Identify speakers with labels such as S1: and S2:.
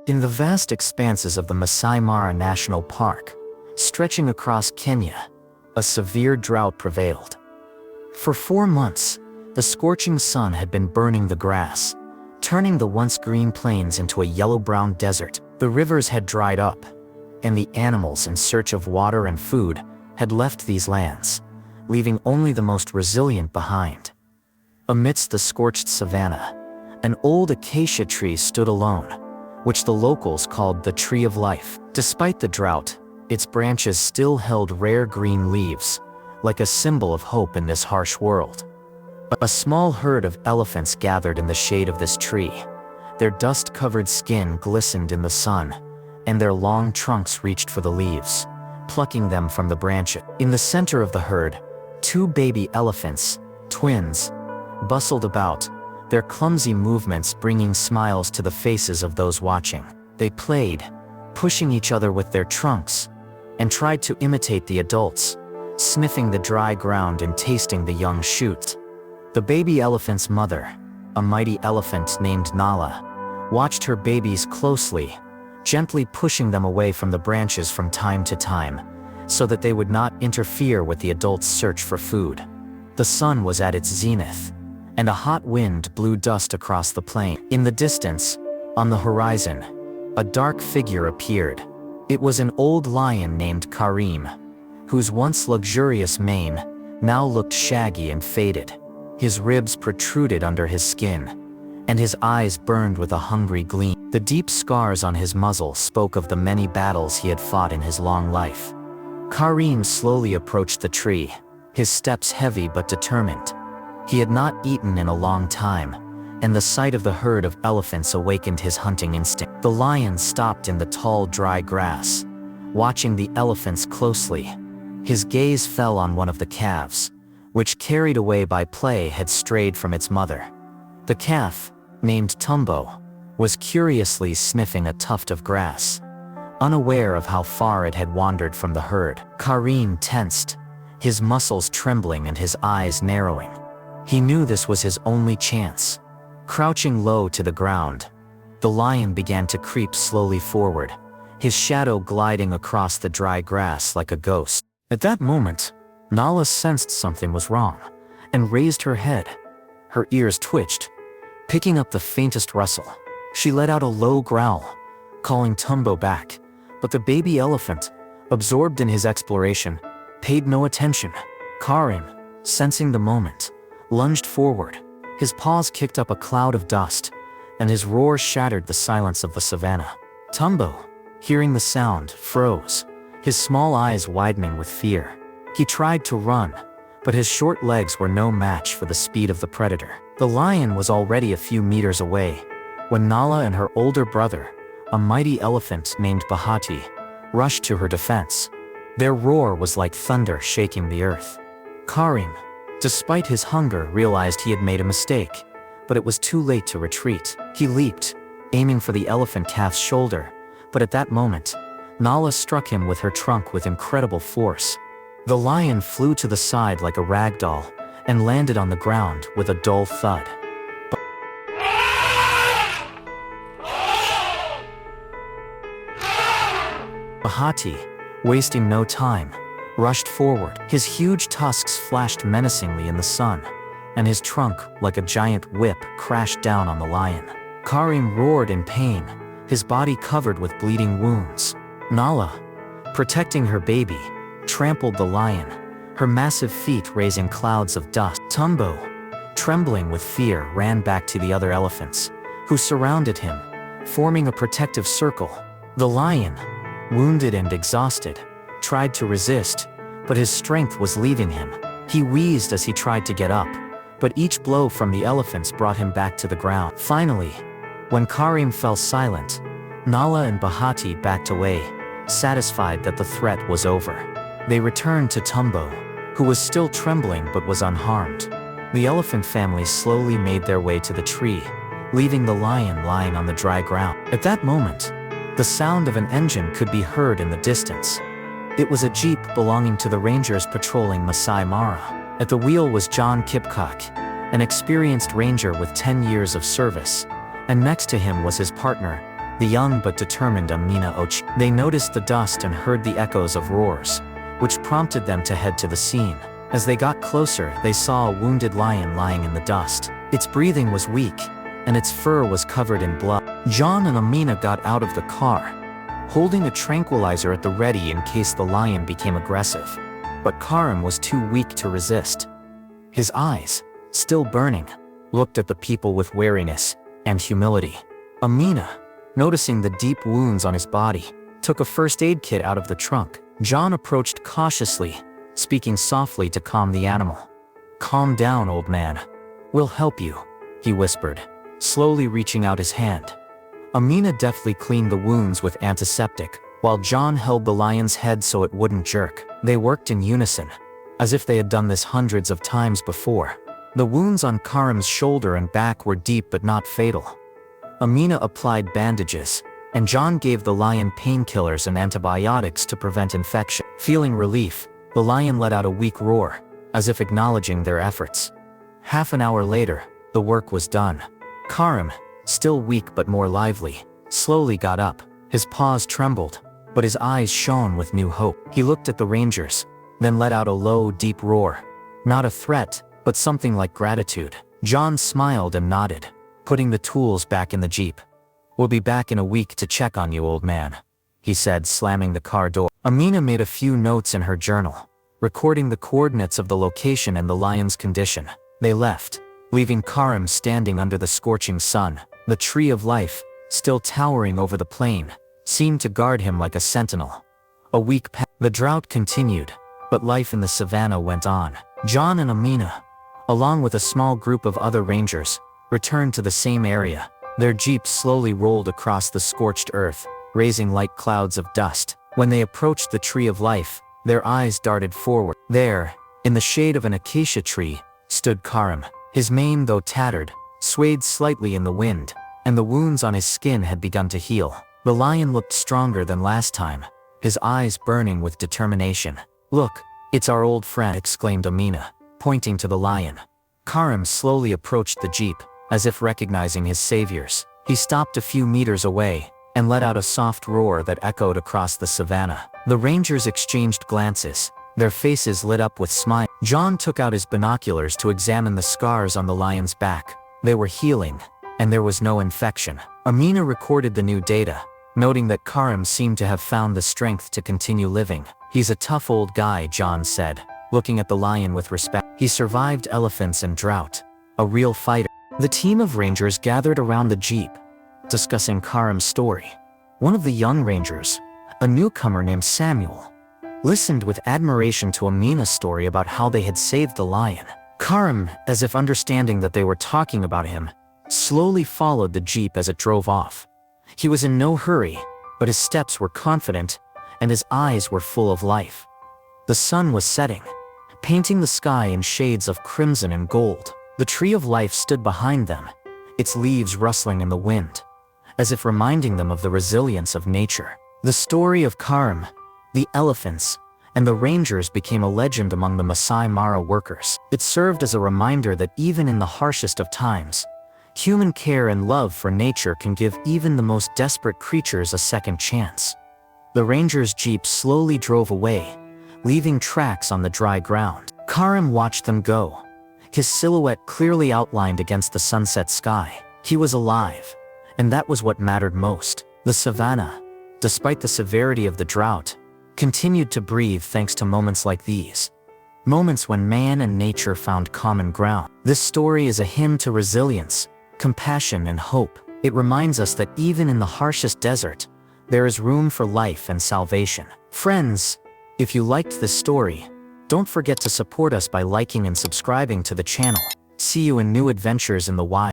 S1: In the vast expanses of the Masai Mara National Park, stretching across Kenya, a severe drought prevailed. For 4 months, the scorching sun had been burning the grass, turning the once green plains into a yellow-brown desert. The rivers had dried up, and the animals in search of water and food had left these lands, leaving only the most resilient behind. Amidst the scorched savanna, an old acacia tree stood alone, which the locals called the Tree of Life. Despite the drought, its branches still held rare green leaves, like a symbol of hope in this harsh world. A small herd of elephants gathered in the shade of this tree. Their dust-covered skin glistened in the sun, and their long trunks reached for the leaves, plucking them from the branches. In the center of the herd, 2 baby elephants, twins, bustled about, their clumsy movements bringing smiles to the faces of those watching. They played, pushing each other with their trunks, and tried to imitate the adults, sniffing the dry ground and tasting the young shoots. The baby elephant's mother, a mighty elephant named Nala, watched her babies closely, gently pushing them away from the branches from time to time, so that they would not interfere with the adults' search for food. The sun was at its zenith, and a hot wind blew dust across the plain. In the distance, on the horizon, a dark figure appeared. It was an old lion named Karim, whose once luxurious mane now looked shaggy and faded. His ribs protruded under his skin, and his eyes burned with a hungry gleam. The deep scars on his muzzle spoke of the many battles he had fought in his long life. Karim slowly approached the tree, his steps heavy but determined. He had not eaten in a long time, and the sight of the herd of elephants awakened his hunting instinct. The lion stopped in the tall, dry grass, watching the elephants closely. His gaze fell on one of the calves, which, carried away by play, had strayed from its mother. The calf, named Tumbo, was curiously sniffing a tuft of grass, unaware of how far it had wandered from the herd. Karim tensed, his muscles trembling and his eyes narrowing. He knew this was his only chance. Crouching low to the ground, the lion began to creep slowly forward, his shadow gliding across the dry grass like a ghost. At that moment, Nala sensed something was wrong, and raised her head. Her ears twitched, picking up the faintest rustle. She let out a low growl, calling Tumbo back, but the baby elephant, absorbed in his exploration, paid no attention. Karim, sensing the moment, lunged forward. His paws kicked up a cloud of dust, and his roar shattered the silence of the savannah. Tumbo, hearing the sound, froze, his small eyes widening with fear. He tried to run, but his short legs were no match for the speed of the predator. The lion was already a few meters away, when Nala and her older brother, a mighty elephant named Bahati, rushed to her defense. Their roar was like thunder shaking the earth. Karim, despite his hunger, realized he had made a mistake, but it was too late to retreat. He leaped, aiming for the elephant calf's shoulder, but at that moment, Nala struck him with her trunk with incredible force. The lion flew to the side like a rag doll and landed on the ground with a dull thud. Bahati, wasting no time, rushed forward. His huge tusks flashed menacingly in the sun, and his trunk, like a giant whip, crashed down on the lion. Karim roared in pain, his body covered with bleeding wounds. Nala, protecting her baby, trampled the lion, her massive feet raising clouds of dust. Tumbo, trembling with fear, ran back to the other elephants, who surrounded him, forming a protective circle. The lion, wounded and exhausted, tried to resist, but his strength was leaving him. He wheezed as he tried to get up, but each blow from the elephants brought him back to the ground. Finally, when Karim fell silent, Nala and Bahati backed away, satisfied that the threat was over. They returned to Tumbo, who was still trembling but was unharmed. The elephant family slowly made their way to the tree, leaving the lion lying on the dry ground. At that moment, the sound of an engine could be heard in the distance. It was a jeep belonging to the rangers patrolling Masai Mara. At the wheel was John Kipcock, an experienced ranger with 10 years of service, and next to him was his partner, the young but determined Amina Och. They noticed the dust and heard the echoes of roars, which prompted them to head to the scene. As they got closer, they saw a wounded lion lying in the dust. Its breathing was weak, and its fur was covered in blood. John and Amina got out of the car, holding a tranquilizer at the ready in case the lion became aggressive. But Karim was too weak to resist. His eyes, still burning, looked at the people with wariness and humility. Amina, noticing the deep wounds on his body, took a first aid kit out of the trunk. John approached cautiously, speaking softly to calm the animal. "Calm down, old man. We'll help you," he whispered, slowly reaching out his hand. Amina deftly cleaned the wounds with antiseptic, while John held the lion's head so it wouldn't jerk. They worked in unison, as if they had done this hundreds of times before. The wounds on Karim's shoulder and back were deep but not fatal. Amina applied bandages, and John gave the lion painkillers and antibiotics to prevent infection. Feeling relief, the lion let out a weak roar, as if acknowledging their efforts. Half an hour later, the work was done. Karim, still weak but more lively, slowly got up. His paws trembled, but his eyes shone with new hope. He looked at the rangers, then let out a low, deep roar. Not a threat, but something like gratitude. John smiled and nodded, putting the tools back in the jeep. "We'll be back in a week to check on you, old man," he said, slamming the car door. Amina made a few notes in her journal, recording the coordinates of the location and the lion's condition. They left, leaving Karim standing under the scorching sun. The tree of life, still towering over the plain, seemed to guard him like a sentinel. A week passed. The drought continued, but life in the savannah went on. John and Amina, along with a small group of other rangers, returned to the same area. Their jeep slowly rolled across the scorched earth, raising light clouds of dust. When they approached the tree of life, their eyes darted forward. There, in the shade of an acacia tree, stood Karim. His mane, though tattered, swayed slightly in the wind, and the wounds on his skin had begun to heal. The lion looked stronger than last time, his eyes burning with determination. "Look, it's our old friend," exclaimed Amina, pointing to the lion. Karim slowly approached the jeep, as if recognizing his saviors. He stopped a few meters away, and let out a soft roar that echoed across the savannah. The rangers exchanged glances, their faces lit up with smiles. John took out his binoculars to examine the scars on the lion's back. They were healing, and there was no infection. Amina recorded the new data, noting that Karim seemed to have found the strength to continue living. "He's a tough old guy," John said, looking at the lion with respect. "He survived elephants and drought. A real fighter." The team of rangers gathered around the jeep, discussing Karim's story. One of the young rangers, a newcomer named Samuel, listened with admiration to Amina's story about how they had saved the lion. Karim, as if understanding that they were talking about him, slowly followed the jeep as it drove off. He was in no hurry, but his steps were confident, and his eyes were full of life. The sun was setting, painting the sky in shades of crimson and gold. The tree of life stood behind them, its leaves rustling in the wind, as if reminding them of the resilience of nature. The story of Karim, the elephants, and the rangers became a legend among the Masai Mara workers. It served as a reminder that even in the harshest of times, human care and love for nature can give even the most desperate creatures a second chance. The rangers' jeep slowly drove away, leaving tracks on the dry ground. Karim watched them go, his silhouette clearly outlined against the sunset sky. He was alive, and that was what mattered most. The savannah, despite the severity of the drought, continued to breathe thanks to moments like these. Moments when man and nature found common ground. This story is a hymn to resilience, compassion, and hope. It reminds us that even in the harshest desert, there is room for life and salvation. Friends, if you liked this story, don't forget to support us by liking and subscribing to the channel. See you in new adventures in the wild.